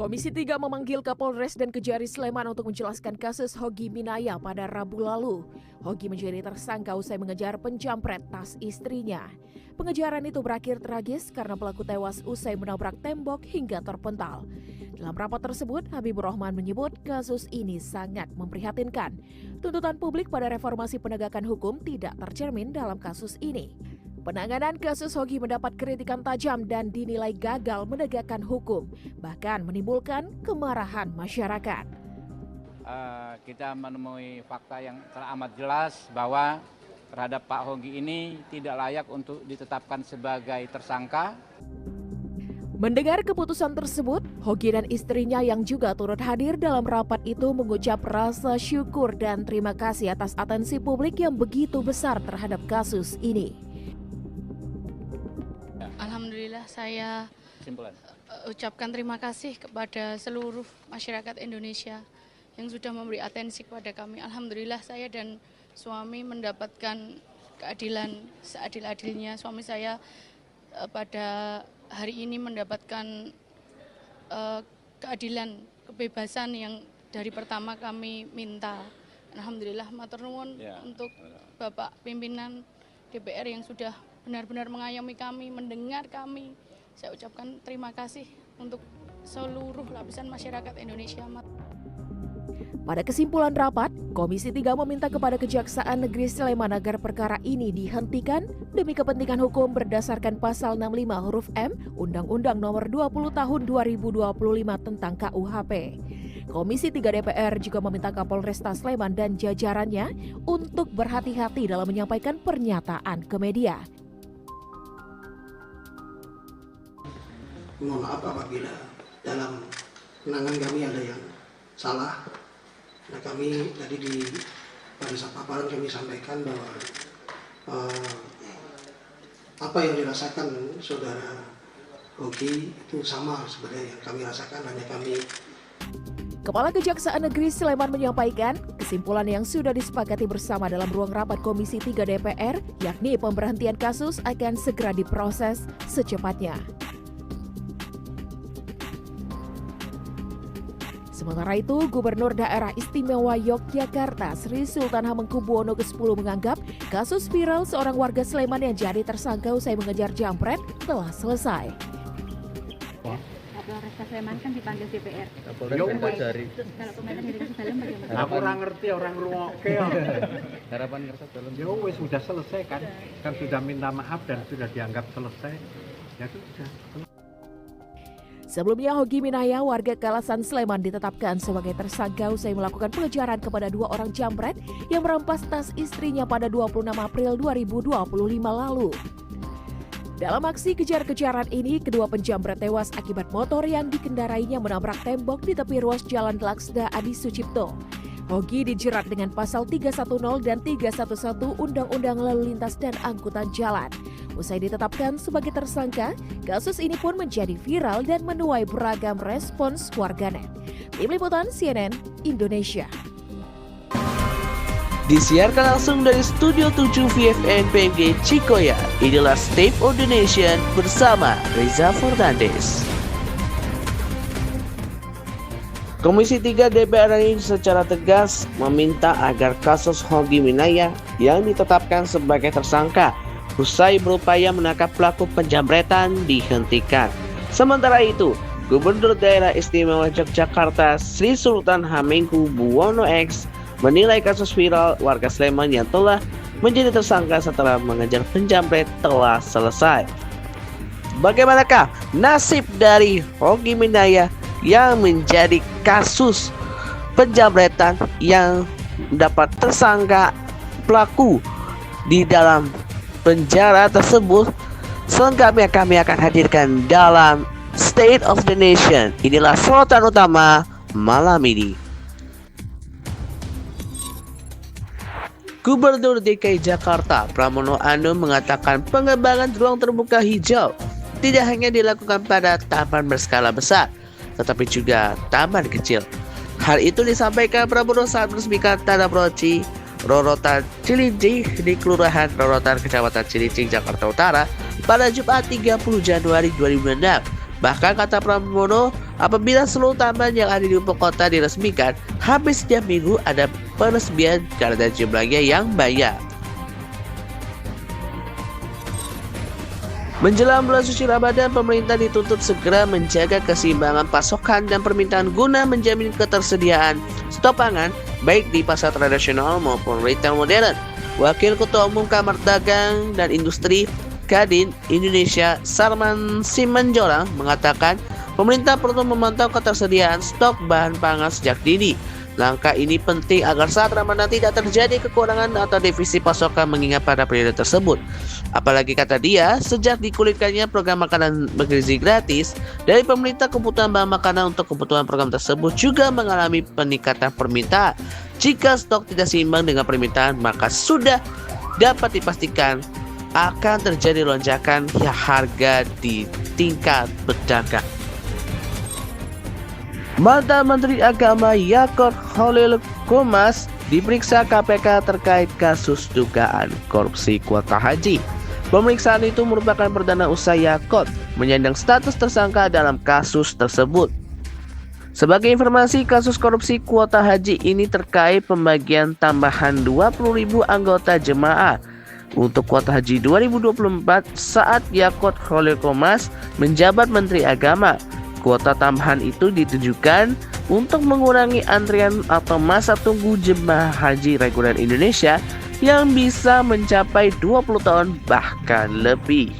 Komisi 3 memanggil Kapolres dan Kejari Sleman untuk menjelaskan kasus Hogi Minaya pada Rabu lalu. Hogi menjadi tersangka usai mengejar penjamret tas istrinya. Pengejaran itu berakhir tragis karena pelaku tewas usai menabrak tembok hingga terpental. Dalam rapat tersebut, Habibur Rahman menyebut kasus ini sangat memprihatinkan. Tuntutan publik pada reformasi penegakan hukum tidak tercermin dalam kasus ini. Penanganan kasus Hogi mendapat kritikan tajam dan dinilai gagal menegakkan hukum, bahkan menimbulkan kemarahan masyarakat. Kita menemui fakta yang teramat jelas bahwa terhadap Pak Hogi ini tidak layak untuk ditetapkan sebagai tersangka. Mendengar keputusan tersebut, Hogi dan istrinya yang juga turut hadir dalam rapat itu mengucap rasa syukur dan terima kasih atas atensi publik yang begitu besar terhadap kasus ini. Alhamdulillah saya ucapkan terima kasih kepada seluruh masyarakat Indonesia yang sudah memberi atensi kepada kami. Alhamdulillah saya dan suami mendapatkan keadilan seadil-adilnya. Suami saya pada hari ini mendapatkan keadilan, kebebasan yang dari pertama kami minta. Alhamdulillah matur nuwun untuk Bapak pimpinan DPR yang sudah benar-benar mengayomi kami, mendengar kami. Saya ucapkan terima kasih untuk seluruh lapisan masyarakat Indonesia. Pada kesimpulan rapat, Komisi 3 meminta kepada Kejaksaan Negeri Sleman agar perkara ini dihentikan demi kepentingan hukum berdasarkan pasal 65 huruf M Undang-Undang Nomor 20 Tahun 2025 tentang KUHP. Komisi 3 DPR juga meminta Kapolresta Sleman dan jajarannya untuk berhati-hati dalam menyampaikan pernyataan ke media. Mohon maaf apabila dalam penanganan kami ada yang salah. Nah, kami tadi pada saat paparan kami sampaikan bahwa apa yang dirasakan saudara Hogi itu sama sebenarnya yang kami rasakan, hanya kami. Kepala Kejaksaan Negeri Sleman menyampaikan kesimpulan yang sudah disepakati bersama dalam ruang rapat Komisi 3 DPR, yakni pemberhentian kasus akan segera diproses secepatnya. Sementara itu, Gubernur Daerah Istimewa Yogyakarta Sri Sultan Hamengkubuwono ke-10 menganggap kasus viral seorang warga Sleman yang jadi tersangka usai mengejar jambret telah selesai. Kapolresta Sleman kan dipanggil DPR. Kalau komentar dari Salim bagaimana? Aku orang ngerti, orang ngrungokke. Harapan kerja dalam. Ya wis sudah selesai kan sudah minta maaf dan sudah dianggap selesai. Ya sudah. Sebelumnya, Hogi Minaya, warga Kalasan Sleman, ditetapkan sebagai tersangka usai melakukan pengejaran kepada 2 orang jambret yang merampas tas istrinya pada 26 April 2025 lalu. Dalam aksi kejar-kejaran ini, kedua penjambret tewas akibat motor yang dikendarainya menabrak tembok di tepi ruas Jalan Laksda Adi Sucipto. Hogi dijerat dengan pasal 310 dan 311 Undang-Undang Lalu Lintas dan Angkutan Jalan. Usai ditetapkan sebagai tersangka, kasus ini pun menjadi viral dan menuai beragam respons warganet. Tim Liputan CNN Indonesia. Disiarkan langsung dari Studio 7 VFN PMG Cikoya. Inilah State of the Nation bersama Reza Fernandes. Komisi 3 DPR ini secara tegas meminta agar kasus Hogi Minaya yang ditetapkan sebagai tersangka usai berupaya menangkap pelaku penjambretan dihentikan. Sementara itu, Gubernur Daerah Istimewa Yogyakarta Sri Sultan Hamengkubuwono X menilai kasus viral warga Sleman yang telah menjadi tersangka setelah mengejar penjambret telah selesai. Bagaimanakah nasib dari Hogi Minaya yang menjadi kasus penjambretan yang mendapat tersangka pelaku di dalam penjara tersebut? Selengkapnya kami akan hadirkan dalam State of the Nation. Inilah sorotan utama malam ini. Gubernur DKI Jakarta Pramono Anung mengatakan pengembangan ruang terbuka hijau tidak hanya dilakukan pada taman berskala besar, tetapi juga taman kecil. Hal itu disampaikan Prabowo saat meresmikan Tanah Proci Rorotan Cilincing di Kelurahan Rorotan, Kecamatan Cilincing, Jakarta Utara pada Jumat 30 Januari 2006. Bahkan kata Pramono, apabila seluruh taman yang ada di ibu kota diresmikan, hampir setiap minggu ada peresmian karena jumlahnya yang banyak. Menjelang bulan suci Ramadan, pemerintah dituntut segera menjaga keseimbangan pasokan dan permintaan guna menjamin ketersediaan stok pangan baik di pasar tradisional maupun retail modern. Wakil Ketua Umum Kamar Dagang dan Industri Kadin Indonesia Sarman Simanjorang mengatakan pemerintah perlu memantau ketersediaan stok bahan pangan sejak dini. Langkah ini penting agar saat Ramadan tidak terjadi kekurangan atau defisit pasokan mengingat pada periode tersebut. Apalagi kata dia, sejak dikulitkannya program makanan bergizi gratis dari pemerintah, kebutuhan bahan makanan untuk kebutuhan program tersebut juga mengalami peningkatan permintaan. Jika stok tidak seimbang dengan permintaan, maka sudah dapat dipastikan akan terjadi lonjakan harga di tingkat pedagang. Mantan Menteri Agama Yaakob Khalil Qomas diperiksa KPK terkait kasus dugaan korupsi kuota haji. Pemeriksaan itu merupakan perdana usaha Yaakob menyandang status tersangka dalam kasus tersebut. Sebagai informasi, kasus korupsi kuota haji ini terkait pembagian tambahan 20.000 anggota jemaah untuk kuota haji 2024 saat Yaakob Khalil Qomas menjabat Menteri Agama. Kuota tambahan itu ditujukan untuk mengurangi antrian atau masa tunggu jemaah haji reguler Indonesia yang bisa mencapai 20 tahun bahkan lebih.